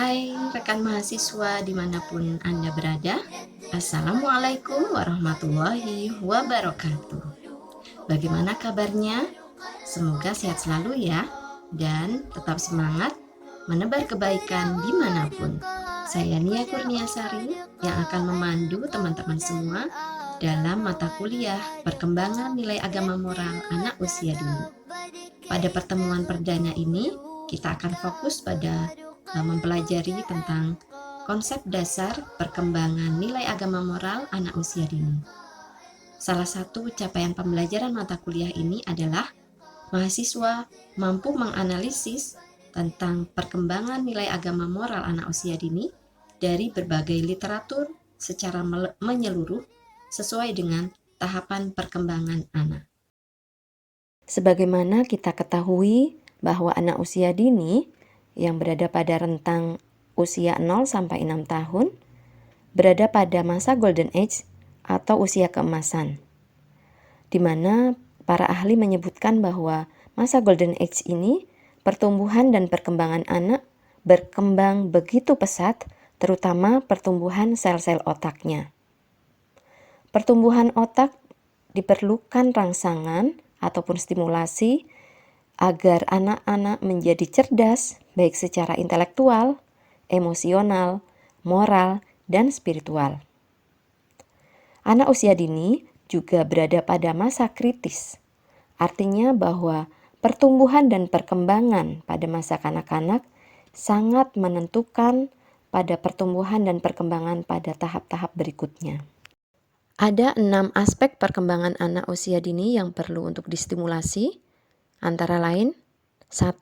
Hai rekan mahasiswa dimanapun Anda berada, Assalamualaikum warahmatullahi wabarakatuh. Bagaimana kabarnya? Semoga sehat selalu ya, dan tetap semangat menebar kebaikan dimanapun. Saya Nia Kurniasari yang akan memandu teman-teman semua dalam mata kuliah Perkembangan Nilai Agama Moral Anak Usia Dini. Pada pertemuan perdana ini, kita akan fokus pada mempelajari tentang konsep dasar perkembangan nilai agama moral anak usia dini. Salah satu capaian pembelajaran mata kuliah ini adalah mahasiswa mampu menganalisis tentang perkembangan nilai agama moral anak usia dini dari berbagai literatur secara menyeluruh sesuai dengan tahapan perkembangan anak. Sebagaimana kita ketahui bahwa anak usia dini yang berada pada rentang usia 0 sampai 6 tahun berada pada masa golden age atau usia keemasan, di mana para ahli menyebutkan bahwa masa golden age ini pertumbuhan dan perkembangan anak berkembang begitu pesat, terutama pertumbuhan sel-sel otaknya. Pertumbuhan otak diperlukan rangsangan ataupun stimulasi agar anak-anak menjadi cerdas baik secara intelektual, emosional, moral, dan spiritual. Anak usia dini juga berada pada masa kritis, artinya bahwa pertumbuhan dan perkembangan pada masa kanak-kanak sangat menentukan pada pertumbuhan dan perkembangan pada tahap-tahap berikutnya. Ada 6 aspek perkembangan anak usia dini yang perlu untuk distimulasi, antara lain 1.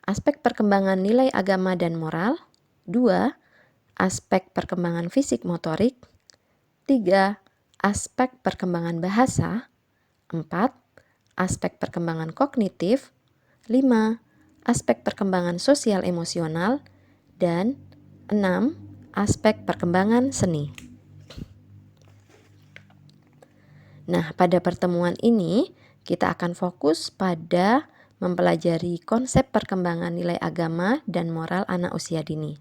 Aspek perkembangan nilai agama dan moral. 2. Aspek perkembangan fisik motorik. 3. Aspek perkembangan bahasa. 4. Aspek perkembangan kognitif. 5. Aspek perkembangan sosial emosional. Dan 6. Aspek perkembangan seni. Nah, pada pertemuan ini kita akan fokus pada mempelajari konsep perkembangan nilai agama dan moral anak usia dini.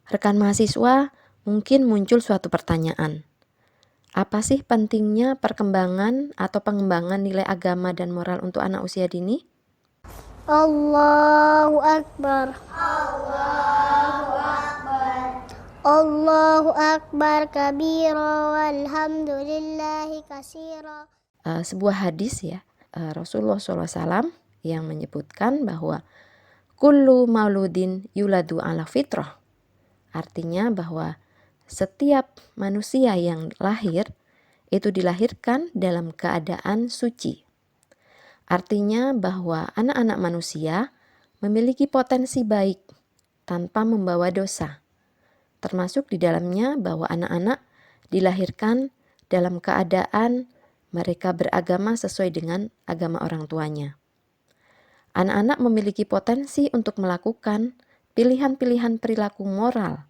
Rekan mahasiswa, mungkin muncul suatu pertanyaan. Apa sih pentingnya perkembangan atau pengembangan nilai agama dan moral untuk anak usia dini? Allahu Akbar. Allahu Akbar kabira walhamdulillahi katsira. Sebuah hadis ya, Rasulullah SAW yang menyebutkan bahwa kullu mauludin yuladu ala fitrah. Artinya bahwa setiap manusia yang lahir itu dilahirkan dalam keadaan suci. Artinya bahwa anak-anak manusia memiliki potensi baik tanpa membawa dosa. Termasuk di dalamnya bahwa anak-anak dilahirkan dalam keadaan mereka beragama sesuai dengan agama orang tuanya. Anak-anak memiliki potensi untuk melakukan pilihan-pilihan perilaku moral,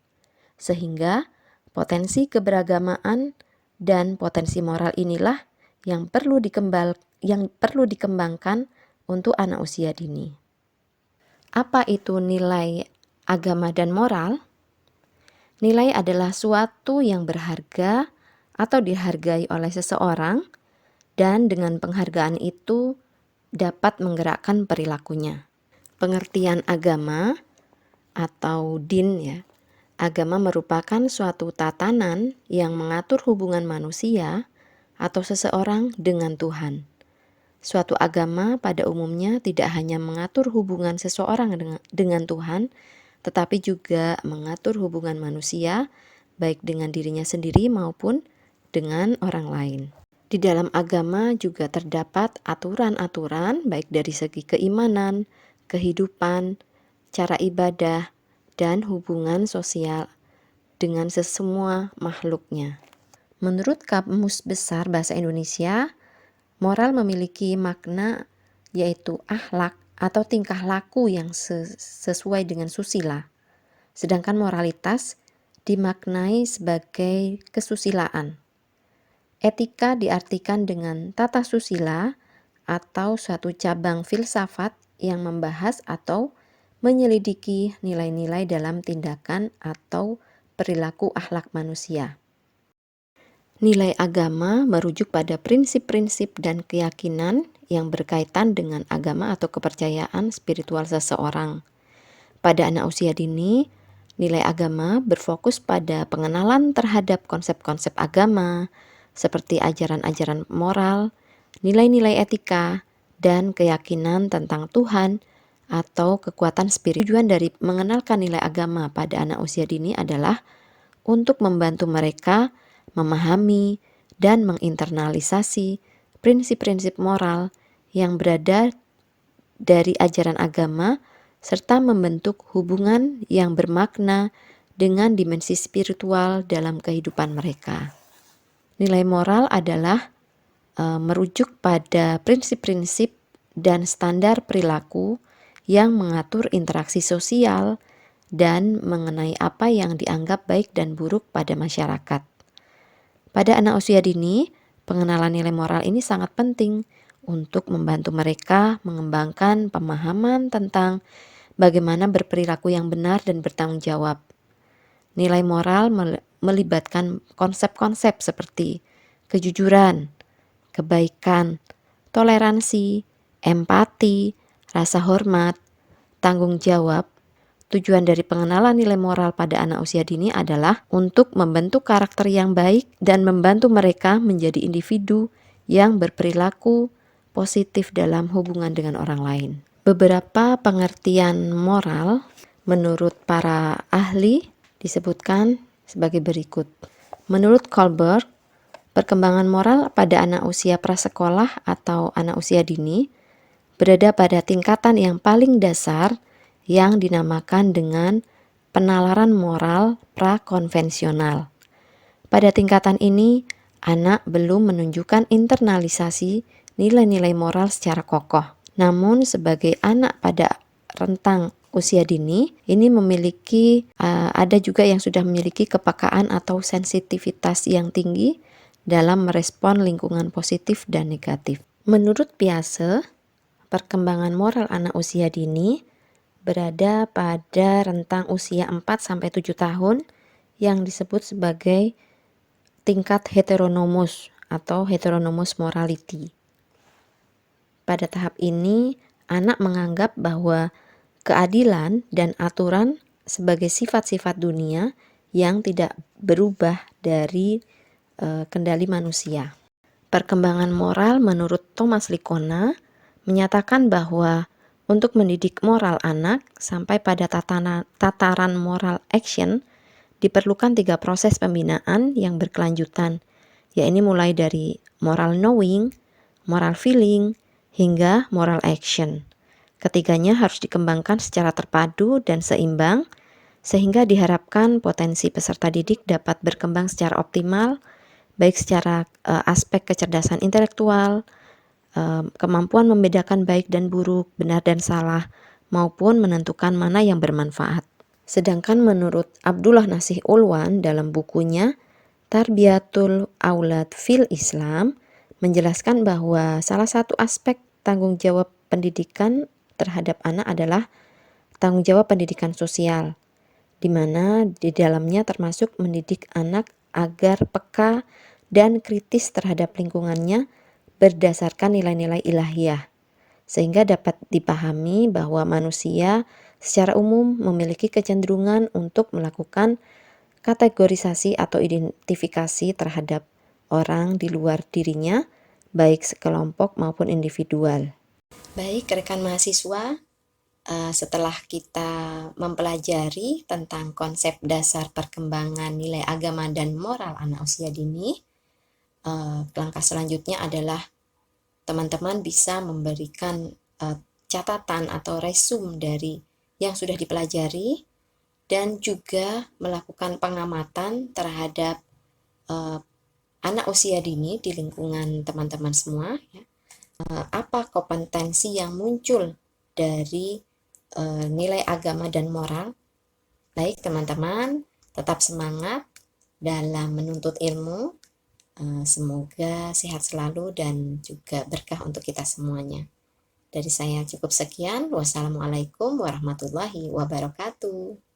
sehingga potensi keberagamaan dan potensi moral inilah yang perlu dikembangkan untuk anak usia dini. Apa itu nilai agama dan moral? Nilai adalah suatu yang berharga atau dihargai oleh seseorang, dan dengan penghargaan itu dapat menggerakkan perilakunya. Pengertian agama atau din ya. Agama merupakan suatu tatanan yang mengatur hubungan manusia atau seseorang dengan Tuhan. Suatu agama pada umumnya tidak hanya mengatur hubungan seseorang dengan Tuhan, tetapi juga mengatur hubungan manusia baik dengan dirinya sendiri maupun dengan orang lain. Di dalam agama juga terdapat aturan-aturan baik dari segi keimanan, kehidupan, cara ibadah, dan hubungan sosial dengan sesemua makhluknya. Menurut Kamus Besar Bahasa Indonesia, moral memiliki makna yaitu akhlak atau tingkah laku yang sesuai dengan susila. Sedangkan moralitas dimaknai sebagai kesusilaan. Etika diartikan dengan tata susila atau suatu cabang filsafat yang membahas atau menyelidiki nilai-nilai dalam tindakan atau perilaku akhlak manusia. Nilai agama merujuk pada prinsip-prinsip dan keyakinan yang berkaitan dengan agama atau kepercayaan spiritual seseorang. Pada anak usia dini, nilai agama berfokus pada pengenalan terhadap konsep-konsep agama, seperti ajaran-ajaran moral, nilai-nilai etika, dan keyakinan tentang Tuhan atau kekuatan spiritual. Tujuan dari mengenalkan nilai agama pada anak usia dini adalah untuk membantu mereka memahami dan menginternalisasi prinsip-prinsip moral yang berada dari ajaran agama serta membentuk hubungan yang bermakna dengan dimensi spiritual dalam kehidupan mereka. Nilai moral adalah merujuk pada prinsip-prinsip dan standar perilaku yang mengatur interaksi sosial dan mengenai apa yang dianggap baik dan buruk pada masyarakat. Pada anak usia dini, pengenalan nilai moral ini sangat penting untuk membantu mereka mengembangkan pemahaman tentang bagaimana berperilaku yang benar dan bertanggung jawab. Nilai moral melibatkan konsep-konsep seperti kejujuran, kebaikan, toleransi, empati, rasa hormat, tanggung jawab. Tujuan dari pengenalan nilai moral pada anak usia dini adalah untuk membentuk karakter yang baik dan membantu mereka menjadi individu yang berperilaku positif dalam hubungan dengan orang lain. Beberapa pengertian moral menurut para ahli disebutkan sebagai berikut. Menurut Kohlberg, perkembangan moral pada anak usia prasekolah atau anak usia dini berada pada tingkatan yang paling dasar yang dinamakan dengan penalaran moral prakonvensional. Pada tingkatan ini, anak belum menunjukkan internalisasi nilai-nilai moral secara kokoh. Namun sebagai anak pada rentang usia dini, ini memiliki ada juga yang sudah memiliki kepekaan atau sensitivitas yang tinggi dalam merespon lingkungan positif dan negatif. Menurut Piaget, perkembangan moral anak usia dini berada pada rentang usia 4-7 tahun yang disebut sebagai tingkat heteronomus atau heteronomous morality. Pada tahap ini, anak menganggap bahwa keadilan dan aturan sebagai sifat-sifat dunia yang tidak berubah dari kendali manusia. Perkembangan moral menurut Thomas Lickona menyatakan bahwa untuk mendidik moral anak sampai pada tataran moral action diperlukan 3 proses pembinaan yang berkelanjutan, yaitu mulai dari moral knowing, moral feeling, hingga moral action. Ketiganya harus dikembangkan secara terpadu dan seimbang, sehingga diharapkan potensi peserta didik dapat berkembang secara optimal, baik secara aspek kecerdasan intelektual, kemampuan membedakan baik dan buruk, benar dan salah, maupun menentukan mana yang bermanfaat. Sedangkan menurut Abdullah Nasih Ulwan dalam bukunya Tarbiyatul Aulad fil Islam menjelaskan bahwa salah satu aspek tanggung jawab pendidikan terhadap anak adalah tanggung jawab pendidikan sosial, di mana di dalamnya termasuk mendidik anak agar peka dan kritis terhadap lingkungannya berdasarkan nilai-nilai ilahiyah, sehingga dapat dipahami bahwa manusia secara umum memiliki kecenderungan untuk melakukan kategorisasi atau identifikasi terhadap orang di luar dirinya, baik sekelompok maupun individual. Baik rekan mahasiswa, setelah kita mempelajari tentang konsep dasar perkembangan nilai agama dan moral anak usia dini, langkah selanjutnya adalah teman-teman bisa memberikan catatan atau resume dari yang sudah dipelajari dan juga melakukan pengamatan terhadap anak usia dini di lingkungan teman-teman semua. Apa kompetensi yang muncul dari nilai agama dan moral. Baik teman-teman, tetap semangat dalam menuntut ilmu. Semoga sehat selalu dan juga berkah untuk kita semuanya. Dari saya cukup sekian. Wassalamualaikum warahmatullahi wabarakatuh.